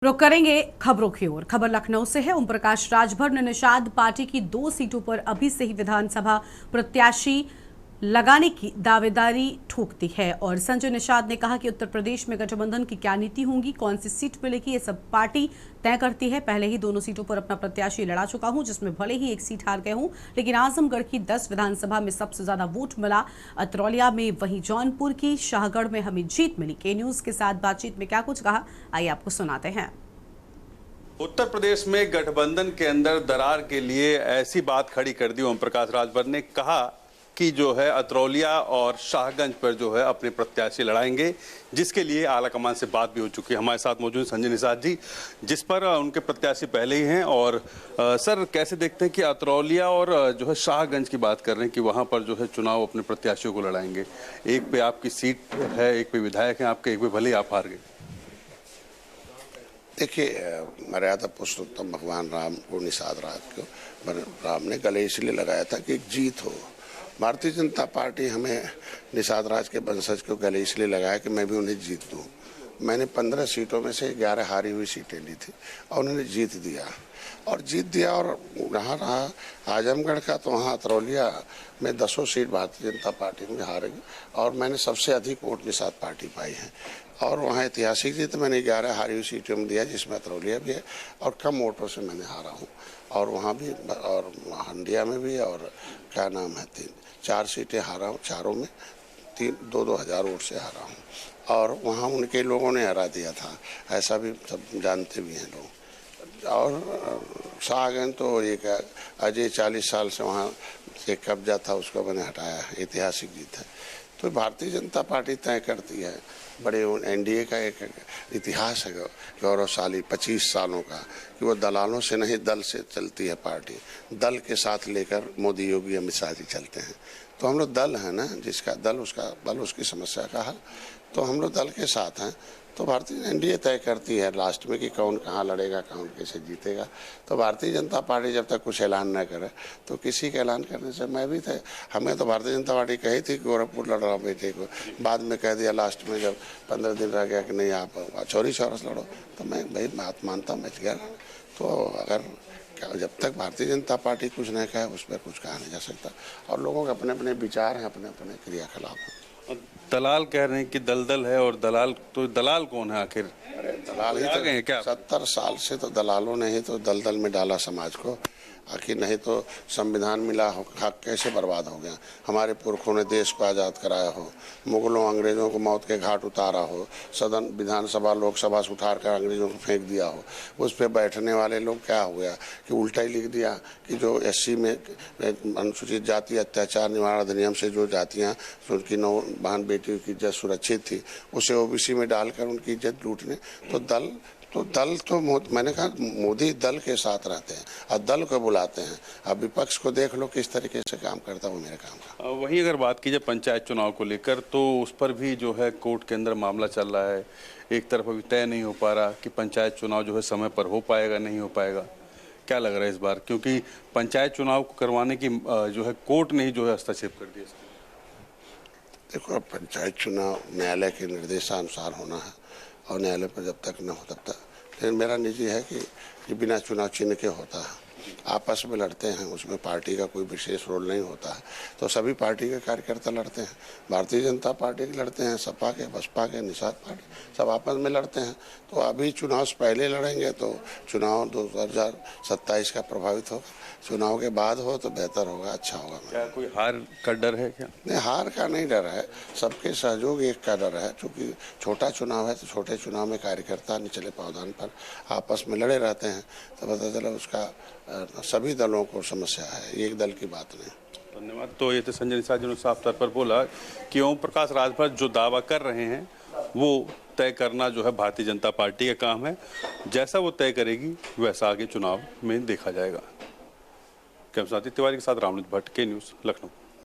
रुक करेंगे खबरों की ओर। खबर लखनऊ से है। ओम प्रकाश राजभर ने निषाद पार्टी की 2 सीटों पर अभी से ही विधानसभा प्रत्याशी लगाने की दावेदारी ठोक दी है और संजय निषाद ने कहा कि उत्तर प्रदेश में गठबंधन की क्या नीति होगी, कौन सी सीट मिलेगी, ये सब पार्टी तय करती है। पहले ही दोनों सीटों पर अपना प्रत्याशी लड़ा चुका हूं, जिसमें भले ही एक सीट हार गए हूं, लेकिन आजमगढ़ की 10 विधानसभा में सबसे ज्यादा वोट मिला अतरौलिया में, वहीं जौनपुर की, शाहगढ़ में हमें जीत मिली। के न्यूज के साथ बातचीत में क्या कुछ कहा, आइए आपको सुनाते हैं। उत्तर प्रदेश में गठबंधन के अंदर दरार के लिए ऐसी बात खड़ी कर दी ओम प्रकाश राजभर ने, कहा कि जो है अतरौलिया और शाहगंज पर जो है अपने प्रत्याशी लड़ाएंगे, जिसके लिए आला कमान से बात भी हो चुकी है। हमारे साथ मौजूद संजय निषाद जी, जिस पर उनके प्रत्याशी पहले ही हैं। और सर, कैसे देखते हैं कि अतरौलिया और जो है शाहगंज की बात कर रहे हैं कि वहां पर जो है चुनाव अपने प्रत्याशियों को लड़ाएंगे? एक पे आपकी सीट है, एक पे विधायक है आपके, एक पे भले ही आप हार गए। देखिए, मर्यादा पुरुषोत्तम भगवान राम को, निषाद राज को राम ने गले इसलिए लगाया था कि एक जीत हो। भारतीय जनता पार्टी हमें निषाद राज के वंशज को गले इसलिए लगाया कि मैं भी उन्हें जीत दूं। मैंने 15 सीटों में से 11 हारी हुई सीटें ली थी और उन्होंने जीत दिया और रहा आजमगढ़ का, तो वहाँ अतरौलिया में 10 सीट भारतीय जनता पार्टी में हारेगी और मैंने सबसे अधिक वोट निषाद पार्टी पाई है। और वहाँ ऐतिहासिक जीत मैंने 11 हारी हुई सीटों में दिया, जिसमें अतरौलिया भी है और कम वोटों से मैंने हारा हूँ। और वहाँ भी और हंडिया में भी, और क्या नाम है, 4 सीटें हारा हूँ, चारों में 2-2 हज़ार वोट से हारा हूँ। और वहाँ उनके लोगों ने हरा दिया था, ऐसा भी सब जानते भी हैं लोग। और शाहगंज तो एक अजय 40 साल से वहाँ एक कब्जा था, उसको मैंने हटाया, ऐतिहासिक जीत है। तो भारतीय जनता पार्टी तय करती है। बड़े एनडीए का एक इतिहास है गौरवशाली 25 सालों का, कि वो दलालों से नहीं दल से चलती है पार्टी। दल के साथ लेकर मोदी, योगी, अमित शाह जी चलते हैं। तो हम लोग दल है ना, जिसका दल उसका बल, उसकी समस्या का हल। तो हम लोग दल के साथ हैं। तो भारतीय एनडीए तय करती है लास्ट में कि कौन कहाँ लड़ेगा, कौन कैसे जीतेगा। तो भारतीय जनता पार्टी जब तक कुछ ऐलान न करे तो किसी के ऐलान करने से मैं भी थे। हमें तो भारतीय जनता पार्टी कही थी गोरखपुर लड़ रहा हूँ बेटे को, बाद में कह दिया लास्ट में जब 15 दिन रह गया कि नहीं आप चौरी चौरस लड़ो। तो मैं भाई बात मानता हूँ, मैं गया। तो अगर जब तक भारतीय जनता पार्टी कुछ नहीं कहे, उस पर कुछ कहा नहीं जा सकता। और लोगों के अपने अपने विचार हैं, अपने अपने क्रियाकलाप हैं। दलाल कह रहे हैं कि दलदल है, और दलाल तो दलाल कौन है आखिर? अरे दलाल ही तो गए क्या? 70 साल से तो दलालों ने ही तो दलदल में डाला समाज को। आखिर नहीं तो संविधान मिला हो, हक कैसे बर्बाद हो गया? हमारे पुरखों ने देश को आज़ाद कराया हो, मुगलों अंग्रेज़ों को मौत के घाट उतारा हो, सदन विधानसभा लोकसभा से उठाकर अंग्रेज़ों को फेंक दिया हो, उस पर बैठने वाले लोग क्या हो गया कि उल्टा ही लिख दिया कि जो SC में अनुसूचित जाति अत्याचार निवारण अधिनियम से जो जातियाँ उनकी 9 बहन बेटियों की इज्जत सुरक्षित थी, उसे OBC में डालकर उनकी इज्जत लूटने। तो दल तो मैंने कहा मोदी दल के साथ रहते हैं और दल को बुलाते हैं। अब विपक्ष को देख लो किस तरीके से काम करता है, वो मेरे काम का। वहीं अगर बात की जाए पंचायत चुनाव को लेकर, तो उस पर भी जो है कोर्ट के अंदर मामला चल रहा है। एक तरफ अभी तय नहीं हो पा रहा कि पंचायत चुनाव जो है समय पर हो पाएगा, नहीं हो पाएगा। क्या लग रहा है इस बार? क्योंकि पंचायत चुनाव को करवाने की जो है कोर्ट ने ही जो है हस्तक्षेप कर दिया। देखो, अब पंचायत चुनाव न्यायालय के निर्देशानुसार होना है और न्यायालय पर जब तक न हो तब तक। लेकिन मेरा निजी है कि बिना चुनाव चिन्ह के होता है, आपस में लड़ते हैं, उसमें पार्टी का कोई विशेष रोल नहीं होता है। तो सभी पार्टी के कार्यकर्ता लड़ते हैं, भारतीय जनता पार्टी के लड़ते हैं, सपा के, बसपा के, निषाद पार्टी, सब आपस में लड़ते हैं। तो अभी चुनाव से पहले लड़ेंगे तो चुनाव 2027 का प्रभावित होगा। चुनाव के बाद हो तो बेहतर होगा, अच्छा होगा। क्या कोई हार का डर है क्या? नहीं, हार का नहीं डर है, सबके सहयोग एक का डर है। क्योंकि छोटा चुनाव है तो छोटे चुनाव में कार्यकर्ता निचले पावदान पर आपस में लड़े रहते हैं, तो पता चला उसका सभी दलों को समस्या है, एक दल की बात नहीं। धन्यवाद। तो ये तो संजय निषाद जी ने साफ तौर पर बोला कि ओम प्रकाश राजभर जो दावा कर रहे हैं वो तय करना जो है भारतीय जनता पार्टी का काम है। जैसा वो तय करेगी वैसा आगे चुनाव में देखा जाएगा। कैमरा तिवारी के साथ रामनीत भट्ट, के न्यूज़, लखनऊ।